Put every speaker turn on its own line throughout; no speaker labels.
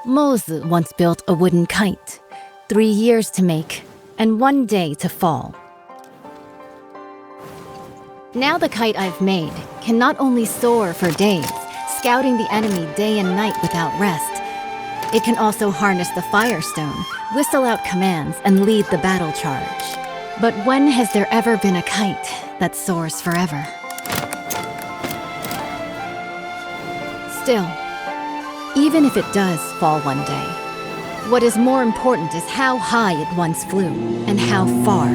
Mozu once built a wooden kite, 3 years to make, and 1 day to fall. Now the kite I've made can not only soar for days, scouting the enemy day and night without rest, it can also harness the Firestone, whistle out commands, and lead the battle charge. But when has there ever been a kite that soars forever? Still, even if it does fall one day, what is more important is how high it once flew and how far.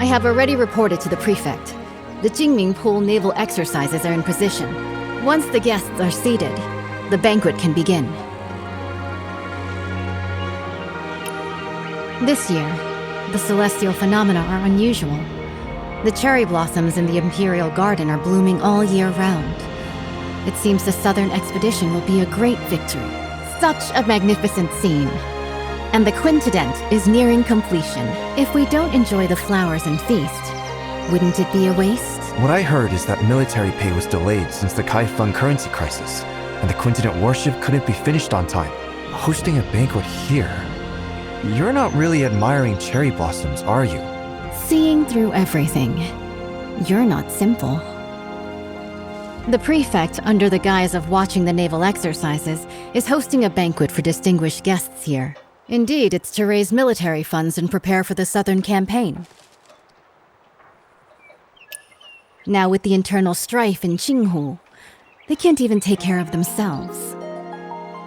I have already reported to the prefect. The Jingming Pool naval exercises are in position. Once the guests are seated, the banquet can begin. This year, the celestial phenomena are unusual. The cherry blossoms in the Imperial Garden are blooming all year round. It seems the Southern expedition will be a great victory. Such a magnificent scene. And the quintident is nearing completion. If we don't enjoy the flowers and feast, wouldn't it be a waste?
What I heard is that military pay was delayed since the Kaifeng currency crisis, and the quintident warship couldn't be finished on time. Hosting a banquet here? You're not really admiring cherry blossoms, are you?
Seeing through everything. You're not simple. The prefect, under the guise of watching the naval exercises, is hosting a banquet for distinguished guests here. Indeed, it's to raise military funds and prepare for the Southern campaign. Now with the internal strife in Qinghu, they can't even take care of themselves.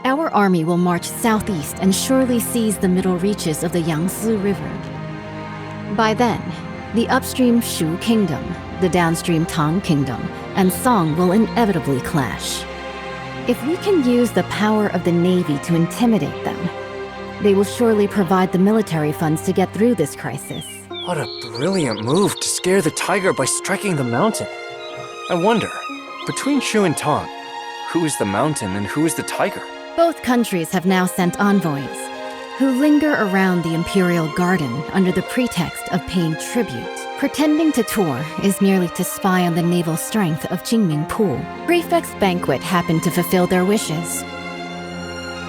Our army will march southeast and surely seize the middle reaches of the Yangtze River. By then, the upstream Shu Kingdom, the downstream Tang Kingdom, and Song will inevitably clash. If we can use the power of the Navy to intimidate them, they will surely provide the military funds to get through this crisis.
What a brilliant move to scare the tiger by striking the mountain. I wonder, between Shu and Tang, who is the mountain and who is the tiger?
Both countries have now sent envoys, who linger around the Imperial Garden under the pretext of paying tribute. Pretending to tour is merely to spy on the naval strength of Jingming Pool. Prefect's banquet happened to fulfill their wishes.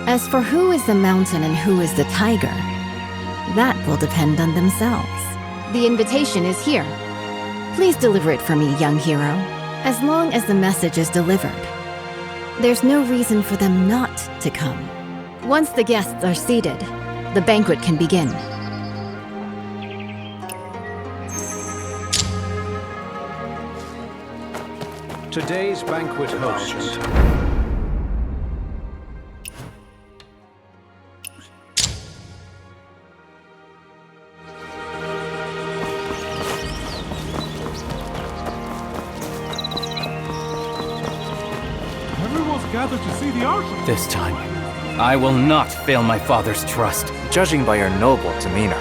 As for who is the mountain and who is the tiger, that will depend on themselves. The invitation is here. Please deliver it for me, young hero. As long as the message is delivered, there's no reason for them not to come. Once the guests are seated, the banquet can begin.
Today's banquet host.
Gathered to see the ocean.
This time, I will not fail my father's trust.
Judging by your noble demeanor,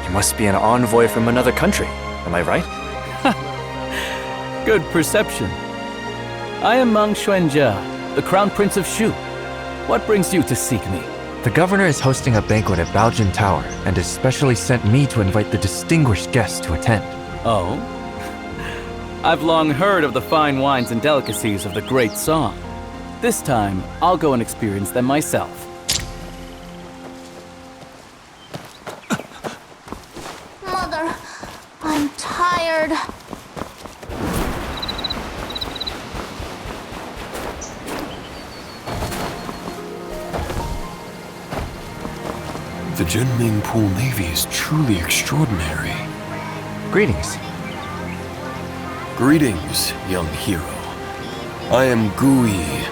you must be an envoy from another country. Am I right?
Good perception. I am Mang Xuanjia, the Crown Prince of Shu. What brings you to seek me?
The governor is hosting a banquet at Baojun Tower and has specially sent me to invite the distinguished guests to attend.
Oh? I've long heard of the fine wines and delicacies of the Great Song. This time, I'll go and experience them myself.
Mother, I'm tired.
The Jingming Pool Navy is truly extraordinary.
Greetings.
Greetings, young hero. I am Gui,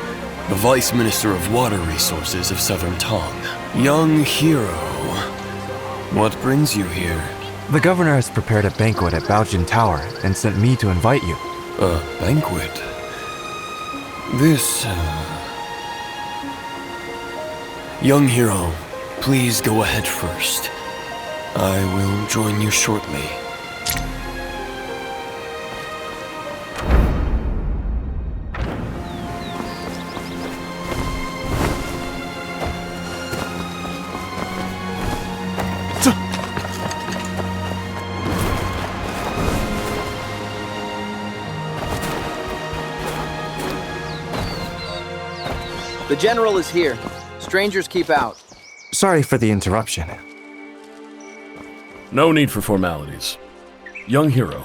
the Vice Minister of Water Resources of Southern Tang. Young hero, what brings you here?
The governor has prepared a banquet at Baojun Tower and sent me to invite you.
A banquet? This, Young hero, please go ahead first. I will join you shortly.
The General is here. Strangers keep out.
Sorry for the interruption.
No need for formalities. Young hero,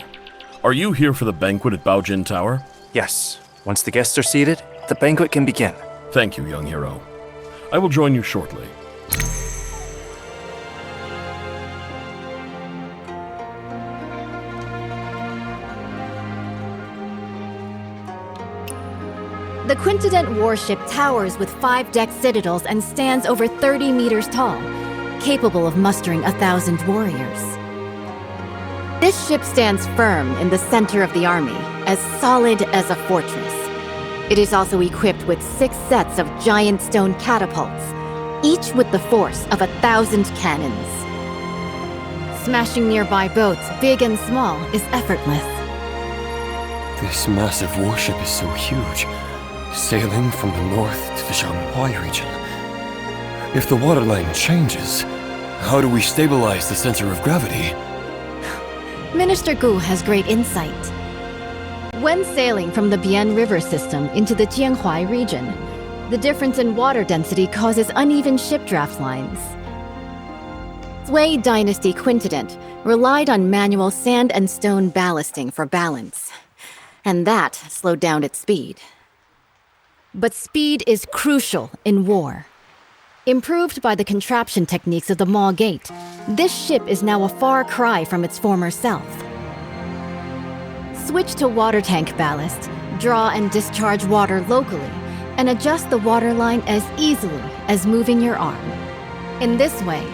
are you here for the banquet at Baojin Tower?
Yes, once the guests are seated, the banquet can begin.
Thank you, young hero. I will join you shortly.
The Quintident warship towers with 5-deck citadels and stands over 30 meters tall, capable of mustering 1,000 warriors. This ship stands firm in the center of the army, as solid as a fortress. It is also equipped with 6 sets of giant stone catapults, each with the force of 1,000 cannons. Smashing nearby boats, big and small, is effortless.
This massive warship is so huge, sailing from the north to the Shanghai region. If the waterline changes, how do we stabilize the center of gravity?
Minister Gu has great insight. When sailing from the Bian River system into the Jianhuai region, the difference in water density causes uneven ship draft lines. Sui Dynasty Quintident relied on manual sand and stone ballasting for balance, and that slowed down its speed. But speed is crucial in war. Improved by the contraption techniques of the Maw Gate, this ship is now a far cry from its former self. Switch to water tank ballast, draw and discharge water locally, and adjust the waterline as easily as moving your arm. In this way,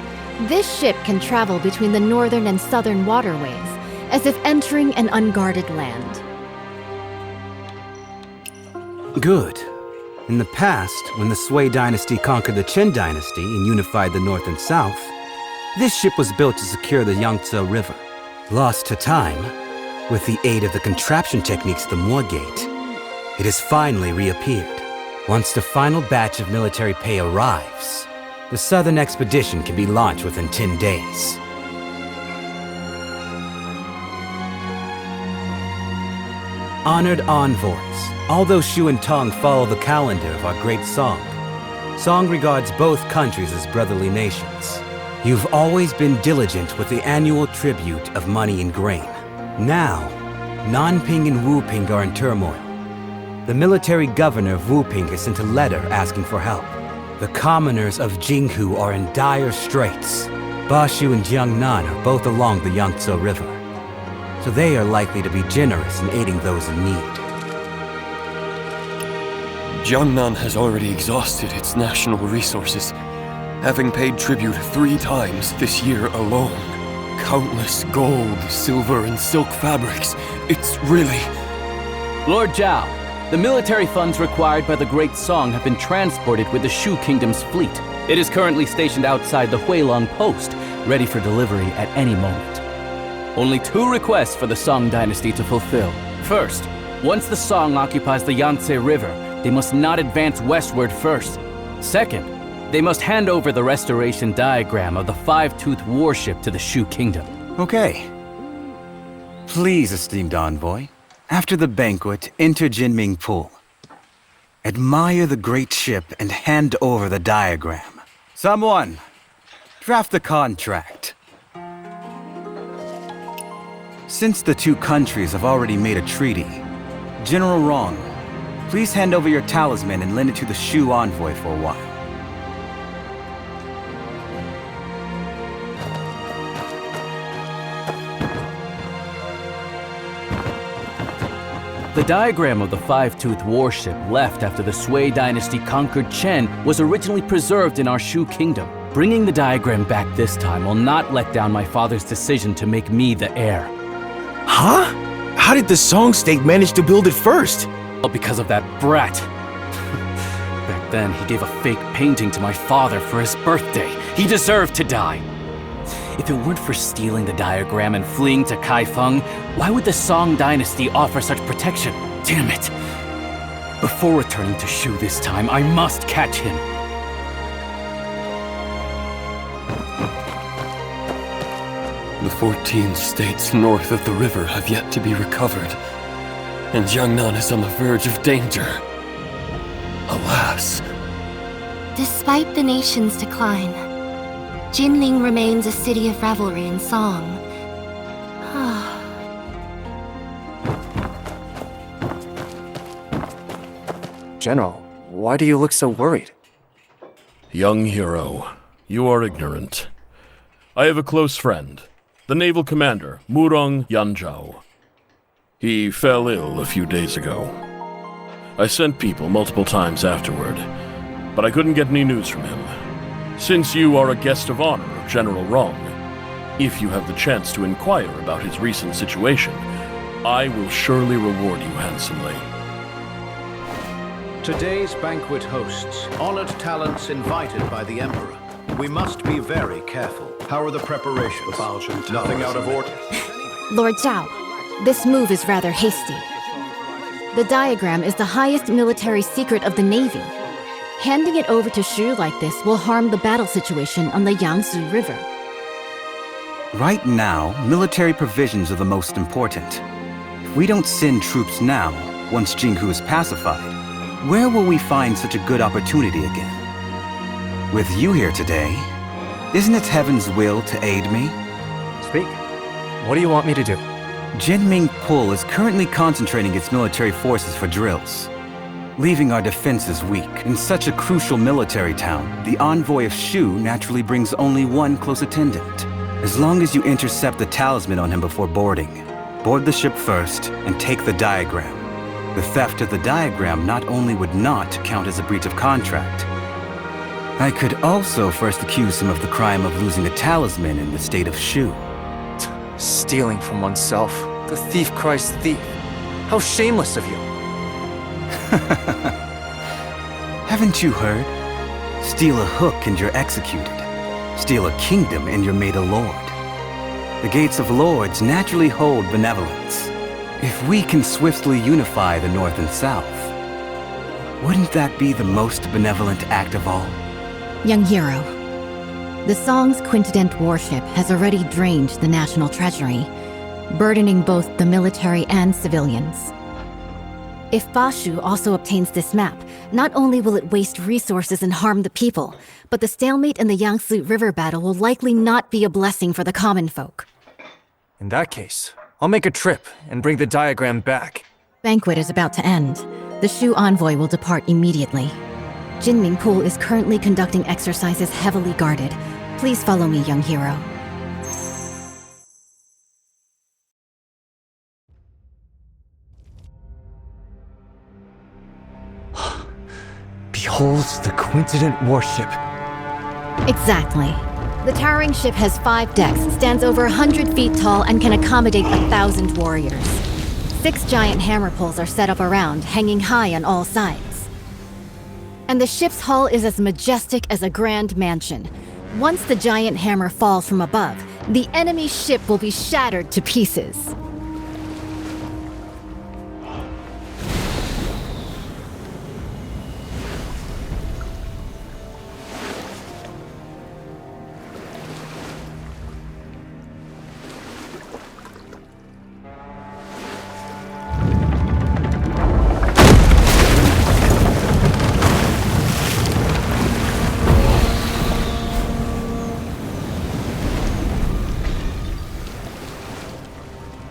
this ship can travel between the northern and southern waterways, as if entering an unguarded land.
Good. In the past, when the Sui dynasty conquered the Qin dynasty and unified the north and south, this ship was built to secure the Yangtze River. Lost to time, with the aid of the contraption techniques of the Maw Gate, it has finally reappeared. Once the final batch of military pay arrives, the southern expedition can be launched within 10 days. Honored envoys, although Shu and Tong follow the calendar of our great Song, Song regards both countries as brotherly nations. You've always been diligent with the annual tribute of money and grain. Now, Nanping and Wuping are in turmoil. The military governor of Wuping has sent a letter asking for help. The commoners of Jinghu are in dire straits. Bashu and Jiangnan are both along the Yangtze River, so they are likely to be generous in aiding those in need.
Jiangnan has already exhausted its national resources, having paid tribute 3 times this year alone. Countless gold, silver, and silk fabrics. It's really...
Lord Zhao, the military funds required by the Great Song have been transported with the Shu Kingdom's fleet. It is currently stationed outside the Huilong Post, ready for delivery at any moment. Only 2 requests for the Song dynasty to fulfill. First, once the Song occupies the Yangtze River, they must not advance westward first. Second, they must hand over the restoration diagram of the 5-toothed warship to the Shu Kingdom.
Okay. Please, esteemed envoy, after the banquet, enter Jingming Pool. Admire the great ship and hand over the diagram. Someone, draft the contract. Since the 2 countries have already made a treaty, General Rong, please hand over your talisman and lend it to the Shu envoy for a while.
The diagram of the 5-toothed warship left after the Sui dynasty conquered Chen was originally preserved in our Shu Kingdom. Bringing the diagram back this time will not let down my father's decision to make me the heir.
Huh? How did the Song state manage to build it first?
Well, because of that brat. Back then, he gave a fake painting to my father for his birthday. He deserved to die. If it weren't for stealing the diagram and fleeing to Kaifeng, why would the Song dynasty offer such protection? Damn it! Before returning to Shu this time, I must catch him.
The 14 states north of the river have yet to be recovered, and Jiangnan is on the verge of danger. Alas,
Despite the nation's decline, Jinling remains a city of revelry and song.
General, why do you look so worried?
Young hero, you are ignorant. I have a close friend, the naval commander, Murong Yanzhao. He fell ill a few days ago. I sent people multiple times afterward, but I couldn't get any news from him. Since you are a guest of honor of General Rong, if you have the chance to inquire about his recent situation, I will surely reward you handsomely.
Today's banquet hosts honored talents invited by the Emperor. We must be very careful. How are the preparations? Nothing out of order?
Lord Zhao, this move is rather hasty. The diagram is the highest military secret of the Navy. Handing it over to Shu like this will harm the battle situation on the Yangtze River.
Right now, military provisions are the most important. If we don't send troops now, once Jinghu is pacified, where will we find such a good opportunity again? With you here today, isn't it heaven's will to aid me?
Speak. What do you want me to do?
Jingming Pool is currently concentrating its military forces for drills, leaving our defenses weak. In such a crucial military town, the envoy of Shu naturally brings only one close attendant. As long as you intercept the talisman on him before boarding, board the ship first and take the diagram. The theft of the diagram not only would not count as a breach of contract, I could also first accuse him of the crime of losing a talisman in the state of Shu.
Stealing from oneself. The thief cries thief. How shameless of you.
Haven't you heard? Steal a hook and you're executed. Steal a kingdom and you're made a lord. The gates of lords naturally hold benevolence. If we can swiftly unify the North and South, wouldn't that be the most benevolent act of all?
Young hero, the Song's quintident warship has already drained the national treasury, burdening both the military and civilians. If Bashu also obtains this map, not only will it waste resources and harm the people, but the stalemate in the Yangtze River battle will likely not be a blessing for the common folk.
In that case, I'll make a trip and bring the diagram back.
Banquet is about to end. The Shu envoy will depart immediately. Jingming Pool is currently conducting exercises heavily guarded. Please follow me, young hero.
Behold the quintident warship.
Exactly. The towering ship has 5 decks, stands over 100 feet tall, and can accommodate 1,000 warriors. 6 giant hammer poles are set up around, hanging high on all sides. And the ship's hull is as majestic as a grand mansion. Once the giant hammer falls from above, the enemy ship will be shattered to pieces.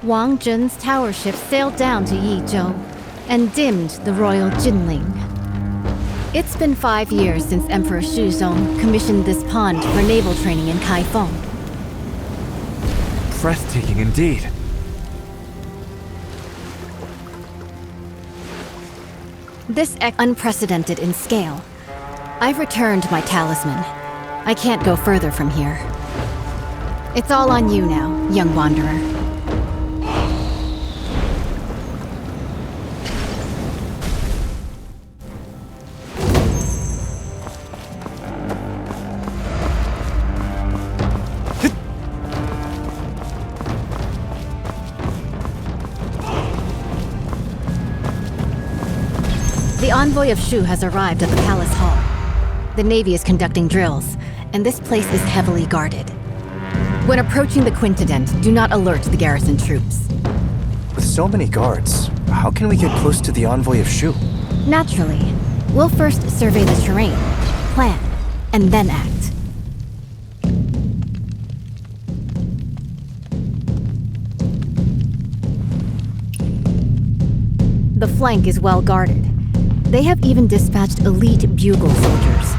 Wang Zhen's tower ship sailed down to Yizhou and dimmed the royal Jinling. It's been 5 years since Emperor Shuzong commissioned this pond for naval training in Kaifeng.
Breathtaking indeed.
This unprecedented in scale. I've returned my talisman. I can't go further from here. It's all on you now, young wanderer. The envoy of Shu has arrived at the palace hall. The Navy is conducting drills, and this place is heavily guarded. When approaching the Quintident, do not alert the garrison troops.
With so many guards, how can we get close to the envoy of Shu?
Naturally, we'll first survey the terrain. plan, and then act. The flank is well guarded. They have even dispatched elite bugle soldiers.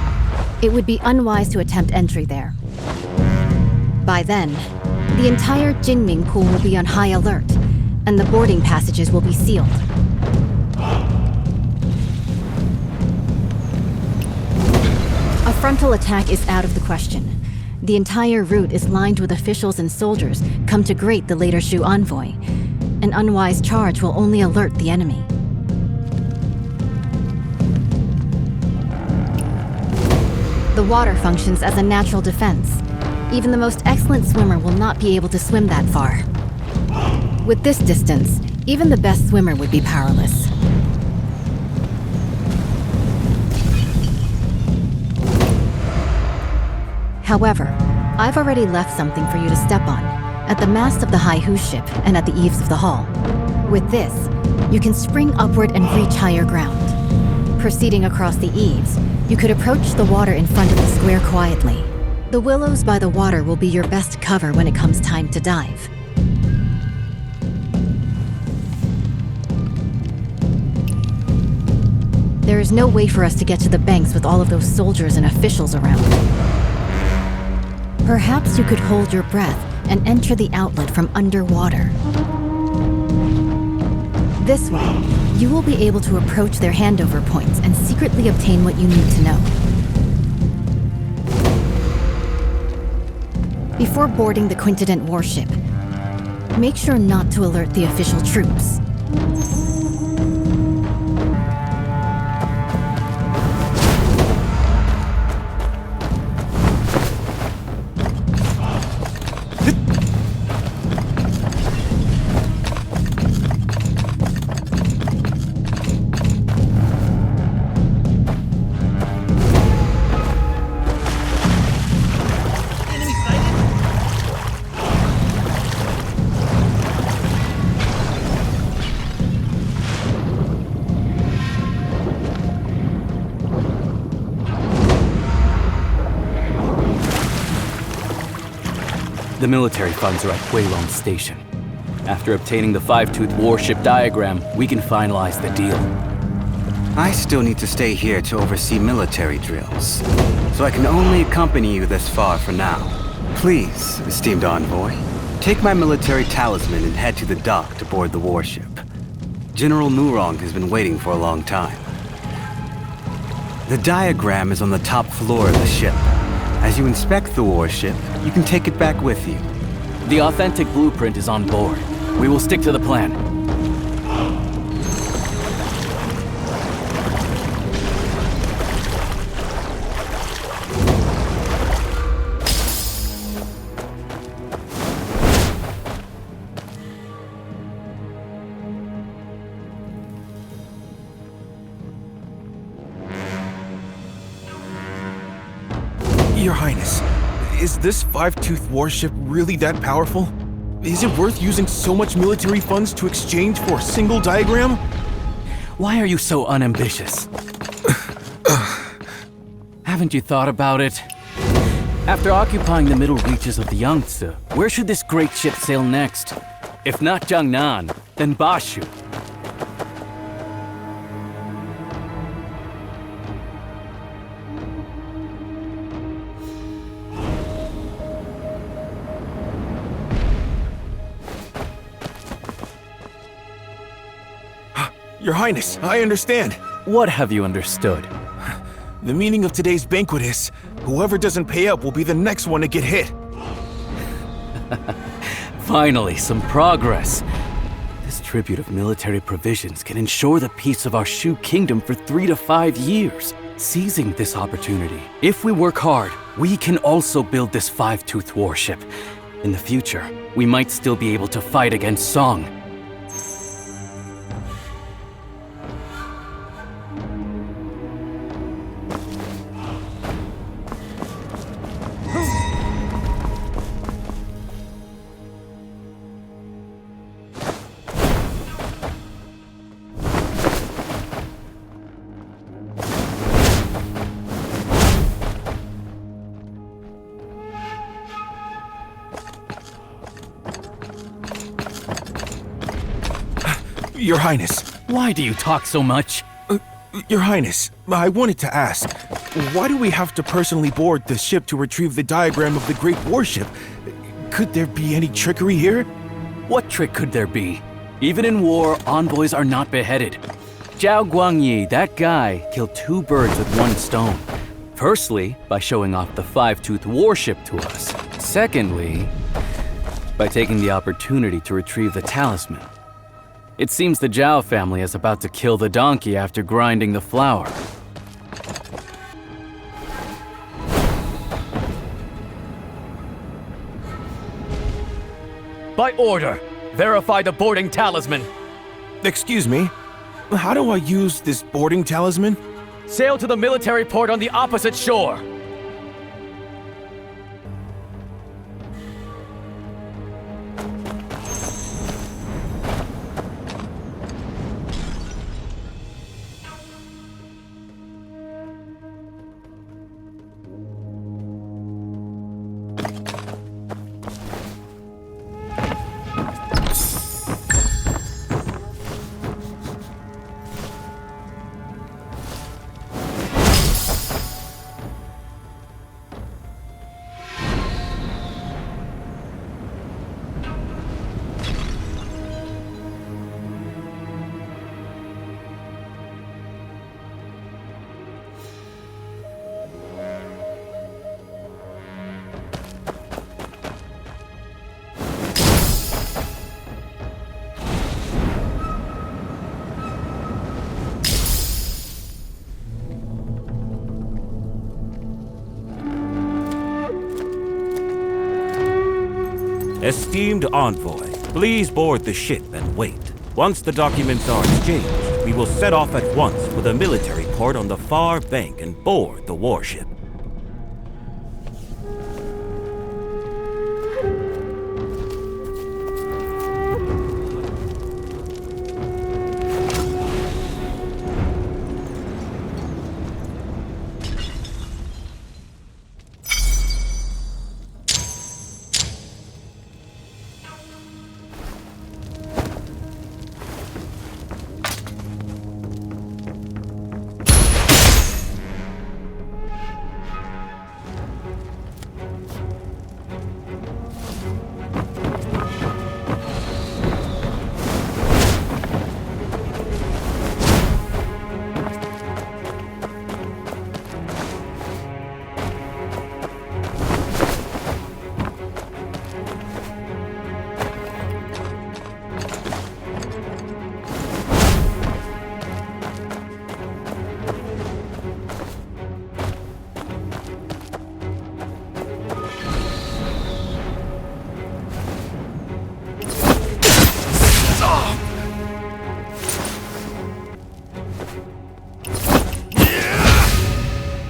It would be unwise to attempt entry there. By then, the entire Jingming Pool will be on high alert, and the boarding passages will be sealed. A frontal attack is out of the question. The entire route is lined with officials and soldiers come to greet the later Shu envoy. An unwise charge will only alert the enemy. The water functions as a natural defense. Even the most excellent swimmer will not be able to swim that far. With this distance, even the best swimmer would be powerless. However, I've already left something for you to step on, at the mast of the Haihu ship and at the eaves of the hull. With this, you can spring upward and reach higher ground. Proceeding across the eaves, you could approach the water in front of the square quietly. The willows by the water will be your best cover when it comes time to dive. There is no way for us to get to the banks with all of those soldiers and officials around. Perhaps you could hold your breath and enter the outlet from underwater. This way, you will be able to approach their handover points and secretly obtain what you need to know. Before boarding the Quintident warship, make sure not to alert the official troops.
The military funds are at Huilong Station. After obtaining the five-tooth warship diagram, we can finalize the deal.
I still need to stay here to oversee military drills, so I can only accompany you this far for now. Please, esteemed envoy, take my military talisman and head to the dock to board the warship. General Murong has been waiting for a long time. The diagram is on the top floor of the ship. As you inspect the warship, you can take it back with you.
The authentic blueprint is on board. We will stick to the plan.
Your Highness, is this five-tooth warship really that powerful? Is it worth using so much military funds to exchange for a single diagram?
Why are you so unambitious? Haven't you thought about it? After occupying the middle reaches of the Yangtze, where should this great ship sail next? If not Jiangnan, then Bashu.
Your Highness, I understand.
What have you understood?
The meaning of today's banquet is, whoever doesn't pay up will be the next one to get hit.
Finally, some progress. This tribute of military provisions can ensure the peace of our Shu kingdom for 3 to 5 years. Seizing this opportunity, if we work hard, we can also build this five-tooth warship. In the future, we might still be able to fight against Song.
Your Highness.
Why do you talk so much?
Your Highness, I wanted to ask, why do we have to personally board the ship to retrieve the diagram of the Great Warship? Could there be any trickery here?
What trick could there be? Even in war, envoys are not beheaded. Zhao Guangyi, that guy, killed 2 birds with 1 stone. Firstly, by showing off the 5-tooth warship to us. Secondly, by taking the opportunity to retrieve the talisman. It seems the Zhao family is about to kill the donkey after grinding the flour. By order, verify the boarding talisman.
Excuse me, how do I use this boarding talisman?
Sail to the military port on the opposite shore.
Esteemed envoy, please board the ship and wait. Once the documents are exchanged, we will set off at once for the military port on the far bank and board the warship.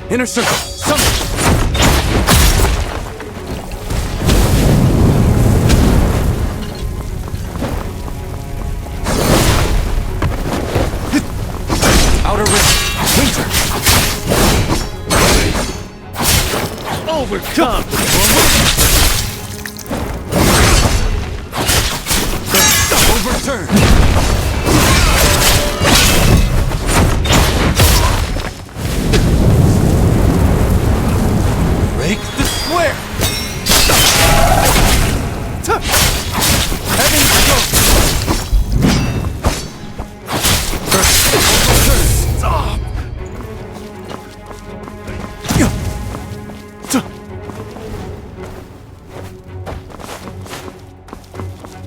Inner circle! Summon! Outer rim! Winter!
Overcome!
Overturn! Break the square! Heaven's stroke! Stop!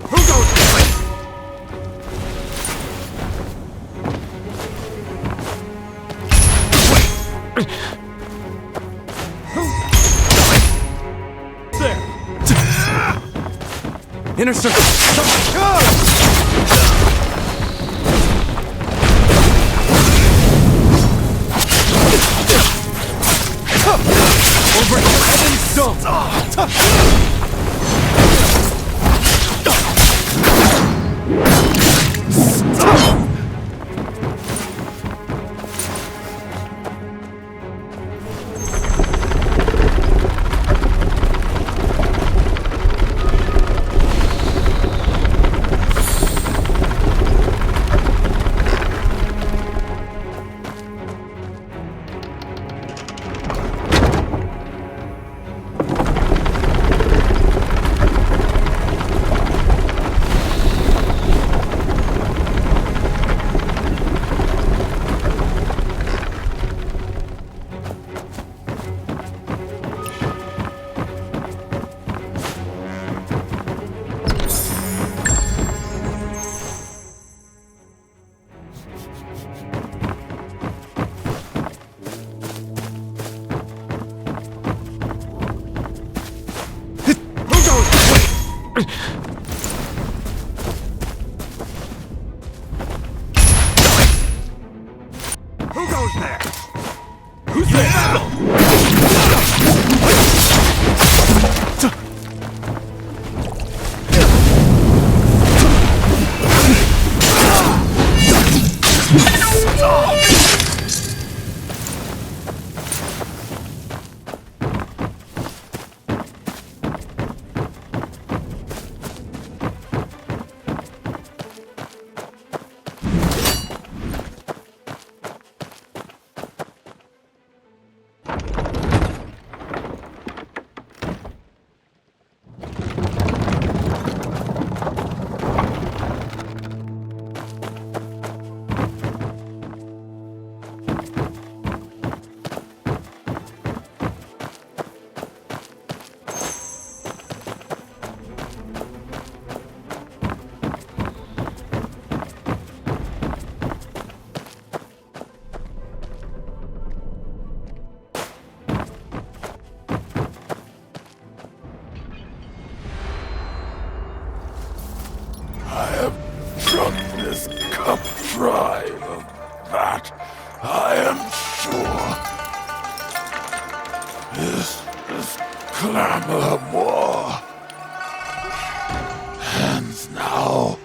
Who goes this way? Inner circle! Over heaven's dome!
Who goes there? Who's there?
Drunk this cup dry of that, I am sure. This is clamor of war. Hands now.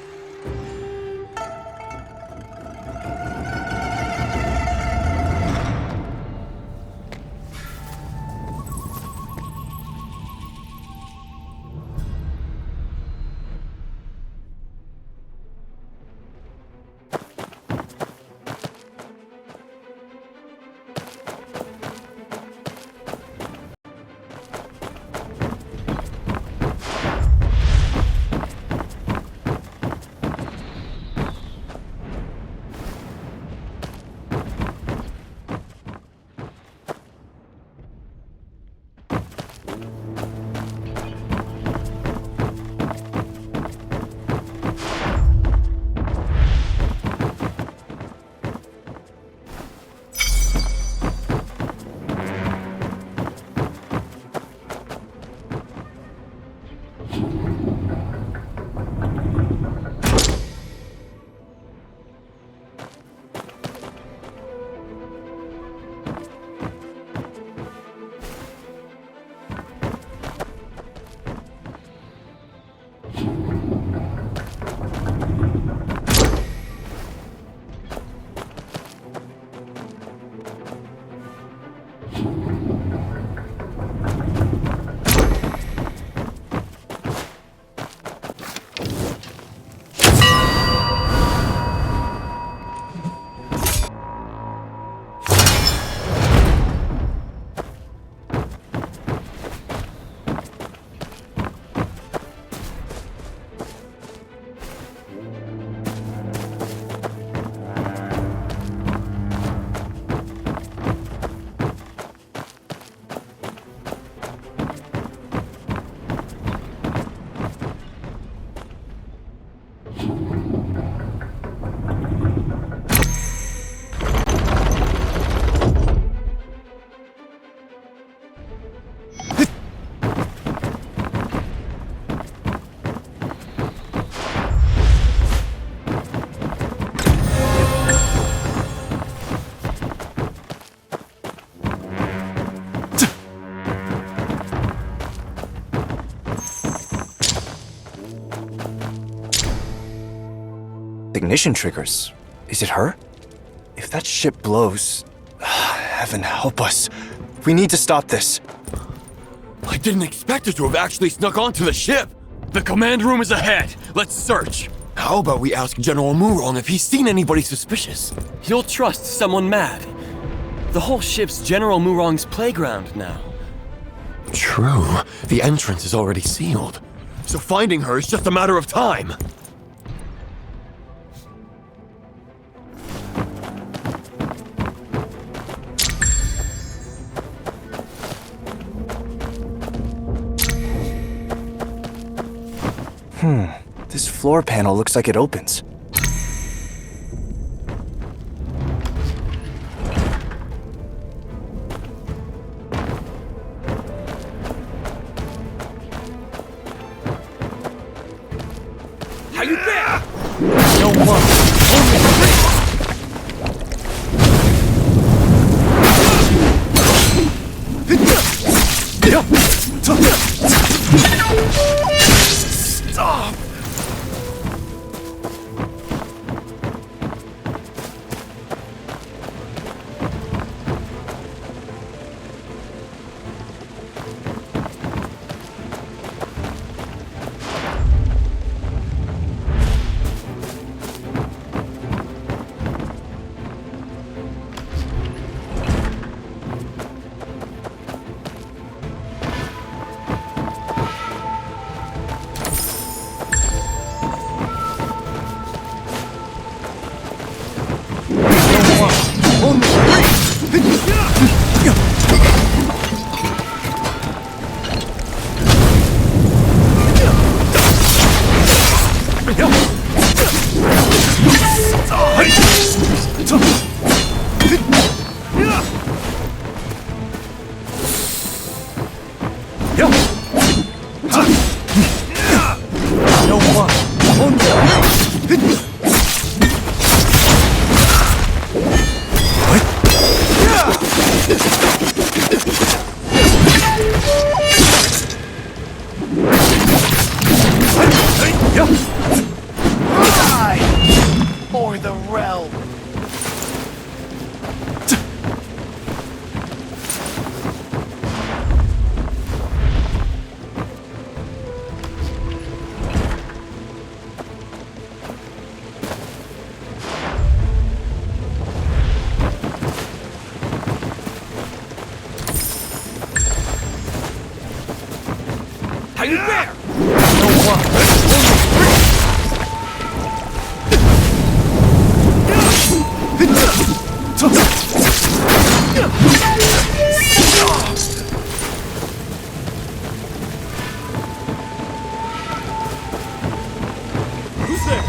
Ignition triggers. Is it her? If that ship blows... Heaven help us. We need to stop this.
I didn't expect her to have actually snuck onto the ship. The command room is ahead. Let's search. How about we ask General Murong if he's seen anybody suspicious? He'll trust someone mad. The whole ship's General Murong's playground now. True. The entrance is already sealed. So finding her is just a matter of time.
This floor panel looks like it opens.
How you there?
No one, only three! Stop!
For the realm.
How you there?
No one.
Who's there?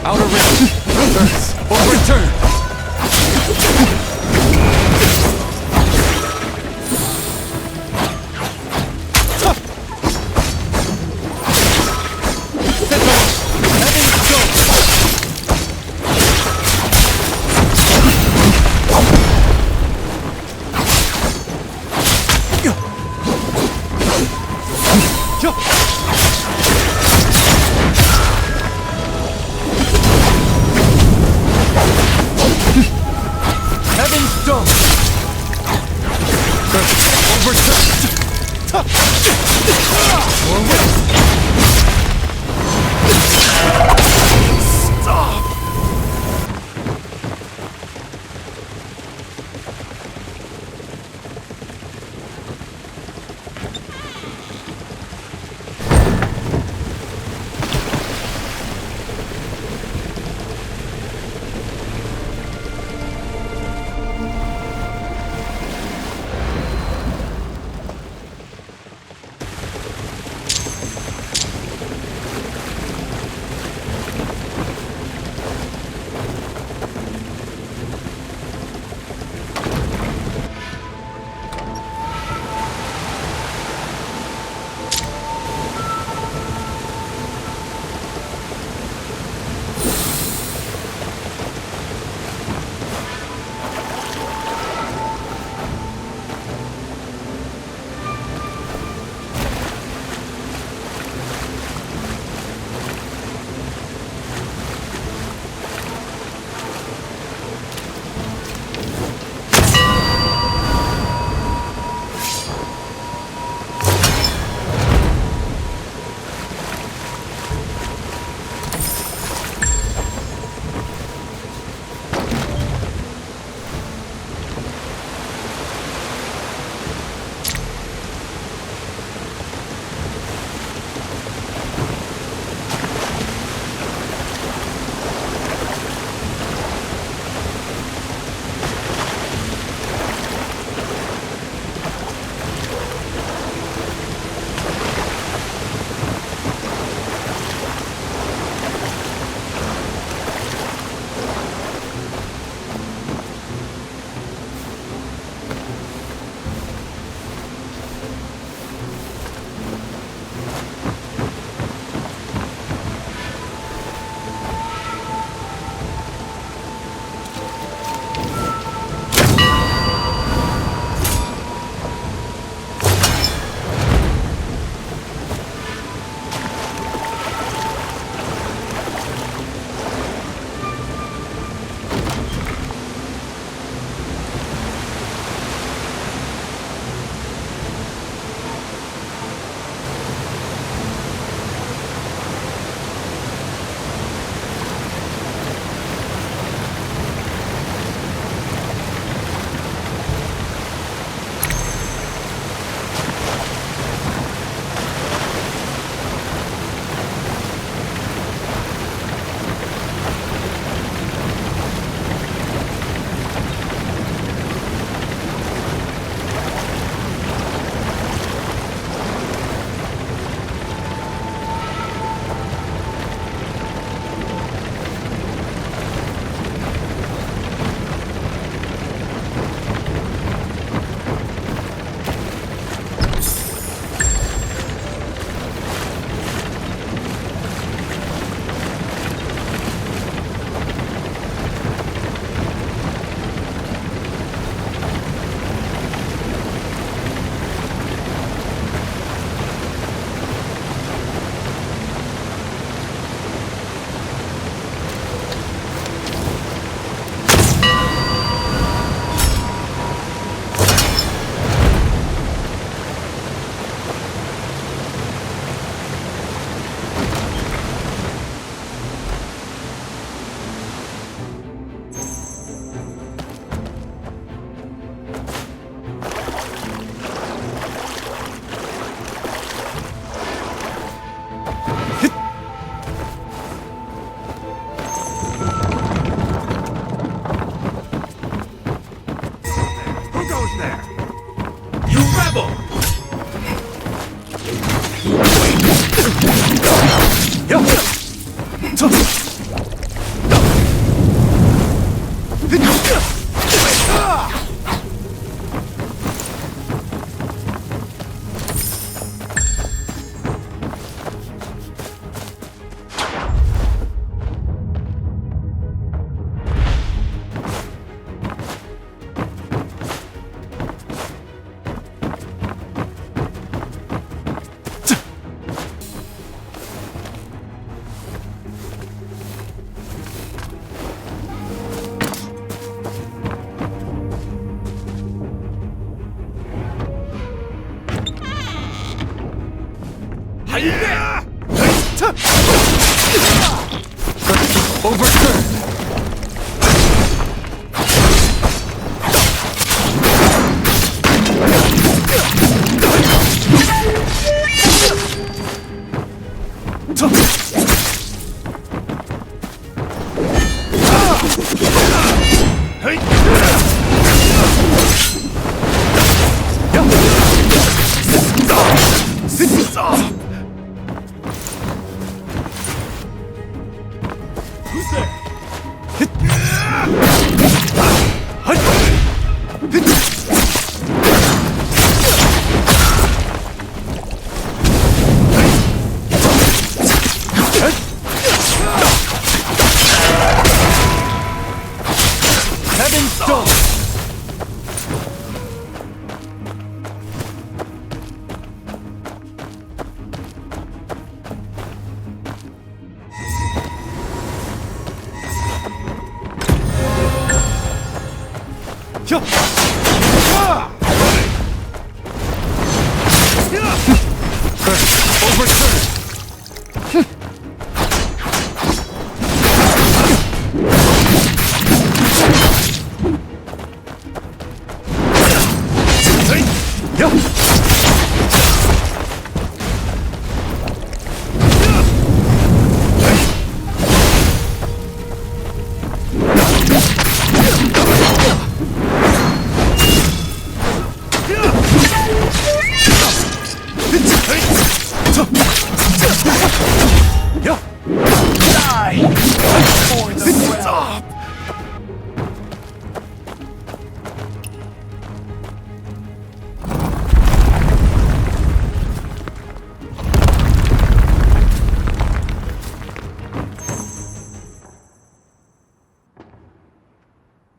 Outer ring! Reverse! Overturn!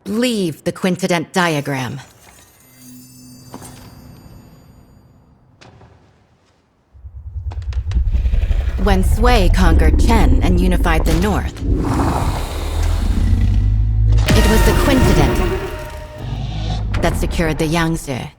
Leave the quintident diagram. When Sui conquered Chen and unified the north, it was the quintident that secured the Yangtze.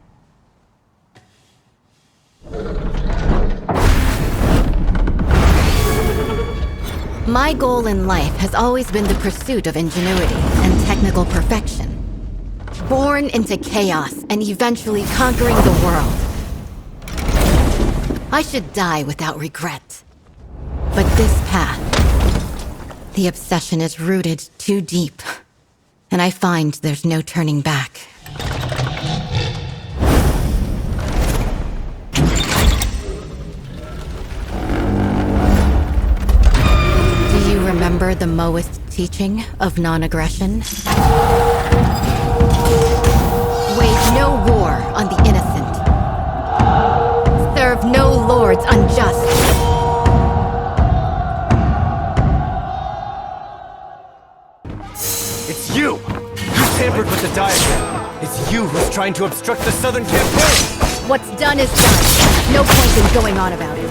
My goal in life has always been the pursuit of ingenuity and technical perfection. Born into chaos and eventually conquering the world. I should die without regret. But this path, the obsession is rooted too deep, and I find there's no turning back. Do you remember the Moist teaching of non-aggression? Wage no war on the innocent. Serve no lords unjust.
It's you! You tampered with the diagram. It's you who's trying to obstruct the Southern campaign!
What's done is done. No point in going on about it.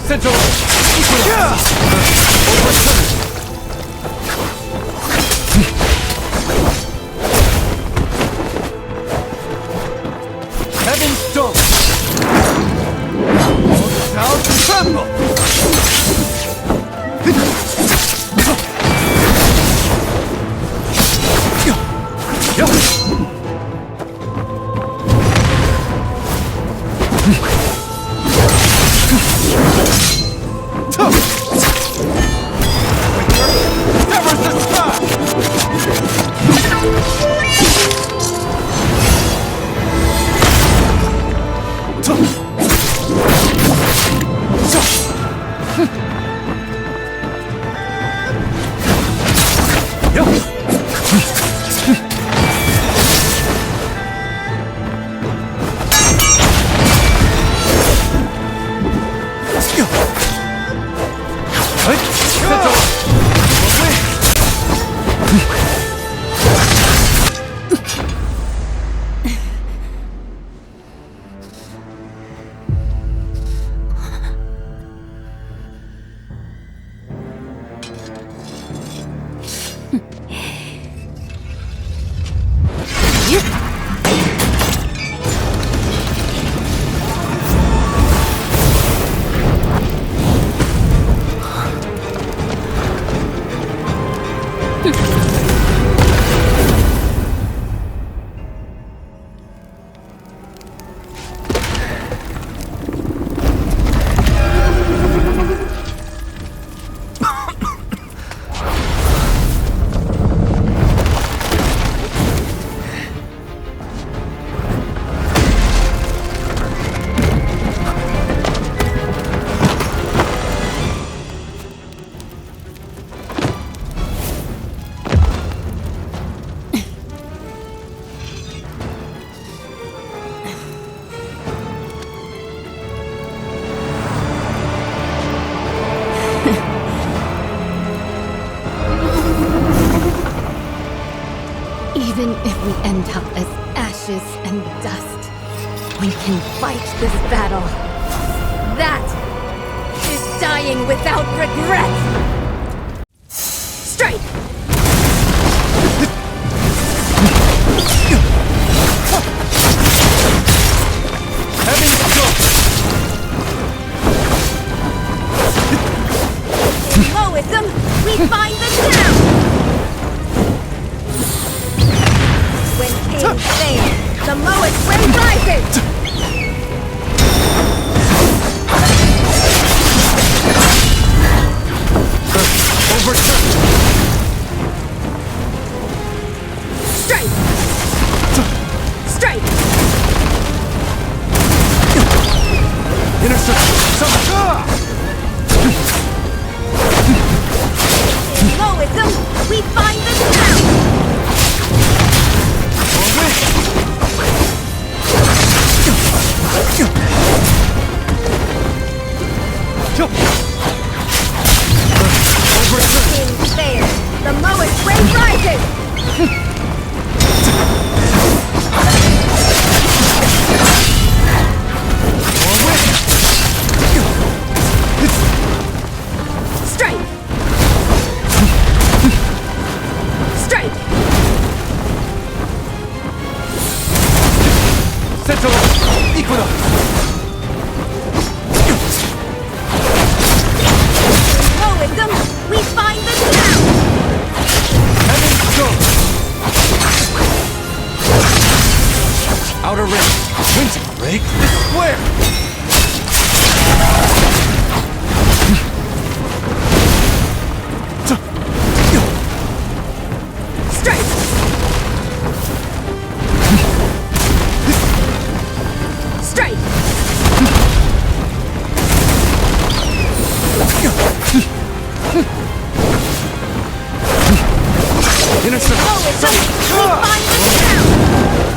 Central! Heaven's Stone! All down tremble!
Even if we end up as ashes and dust, we can fight this battle. That is dying without regret! Strike!
Heaven's Ghost!
Moism, we find the sound! When pain fades, the lowest ray rises!
Overturn!
Strike! Strike!
Intercept! Summon!
Moism, we find the sound! Overturn! Fails. The lowest ray rises! Strike! Strike!
Central! Equinox!
Moism, we find the sound!
Heaven's Ghost! Outer ring! Winter break the square!
Strike! Strike!
Intercept!
Moism, we find the sound!